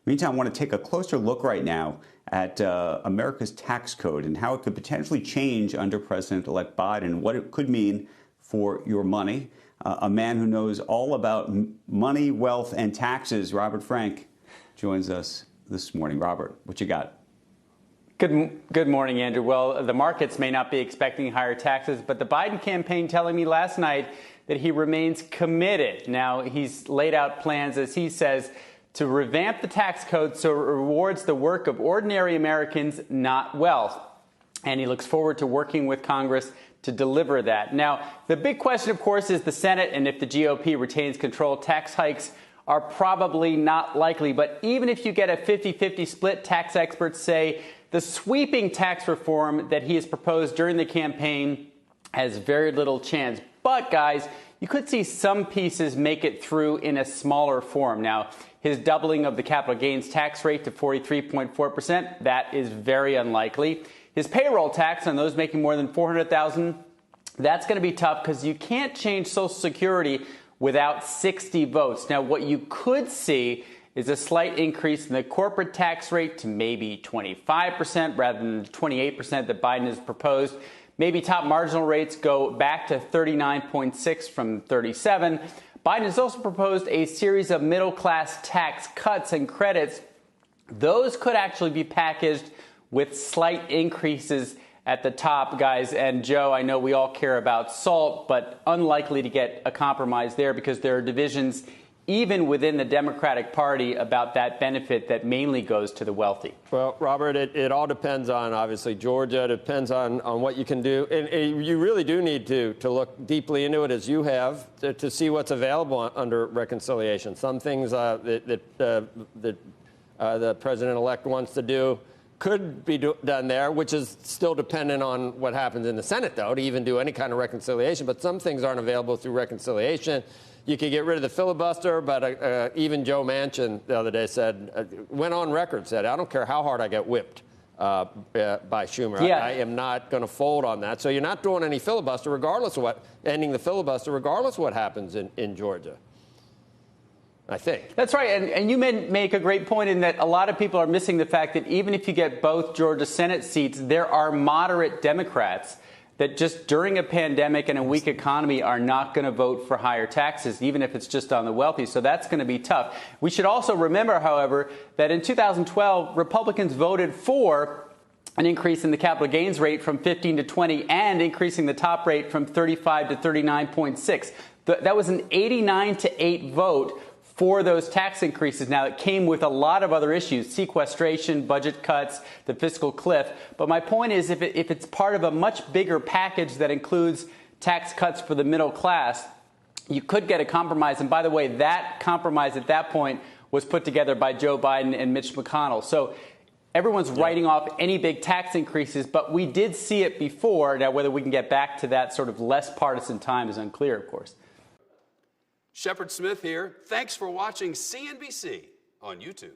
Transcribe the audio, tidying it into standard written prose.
Meantime, I want to take a closer look right now at America's tax code and how it could potentially change under President-elect Biden, what it could mean for your money. A man who knows all about money, wealth, and taxes, Robert Frank, joins us this morning. Robert, what you got? Good morning, Andrew. Well, the markets may not be expecting higher taxes, but the Biden campaign telling me last night that he remains committed. Now, he's laid out plans, as he says, to revamp the tax code so it rewards the work of ordinary Americans, not wealth. And he looks forward to working with Congress to deliver that. Now, the big question, of course, is the Senate, and if the GOP retains control, tax hikes are probably not likely. But even if you get a 50-50 split, tax experts say the sweeping tax reform that he has proposed during the campaign has very little chance. But, guys, you could see some pieces make it through in a smaller form. Now, his doubling of the capital gains tax rate to 43.4%, that is very unlikely. His payroll tax on those making more than $400,000, that's going to be tough because you can't change Social Security without 60 votes. Now, what you could see is a slight increase in the corporate tax rate to maybe 25% rather than the 28% that Biden has proposed. Maybe top marginal rates go back to 39.6 from 37. Biden has also proposed a series of middle-class tax cuts and credits. Those could actually be packaged with slight increases at the top, guys. And Joe, I know we all care about SALT, but unlikely to get a compromise there because there are divisions even within the Democratic Party about that benefit that mainly goes to the wealthy. Well, Robert, it all depends on, obviously, Georgia. It depends on what you can do. And you really do need to look deeply into it, as you have, to see what's available under reconciliation. Some things that the president-elect wants to do could be done there, which is still dependent on what happens in the Senate, though, to even do any kind of reconciliation. But some things aren't available through reconciliation. You could get rid of the filibuster, but even Joe Manchin the other day went on record, said, I don't care how hard I get whipped by Schumer. Yeah. I am not going to fold on that. So you're not doing any filibuster, regardless of ending the filibuster, regardless of what happens in Georgia, I think. That's right. And you make a great point in that a lot of people are missing the fact that even if you get both Georgia Senate seats, there are moderate Democrats that just during a pandemic and a weak economy are not going to vote for higher taxes, even if it's just on the wealthy. So that's going to be tough. We should also remember, however, that in 2012, Republicans voted for an increase in the capital gains rate from 15 to 20 and increasing the top rate from 35 to 39.6. That was an 89-8 vote for those tax increases. Now, it came with a lot of other issues, sequestration, budget cuts, the fiscal cliff. But my point is, if it's part of a much bigger package that includes tax cuts for the middle class, you could get a compromise. And by the way, that compromise at that point was put together by Joe Biden and Mitch McConnell. So everyone's writing off any big tax increases, but we did see it before. Now, whether we can get back to that sort of less partisan time is unclear, of course. Shepard Smith here. Thanks for watching CNBC on YouTube.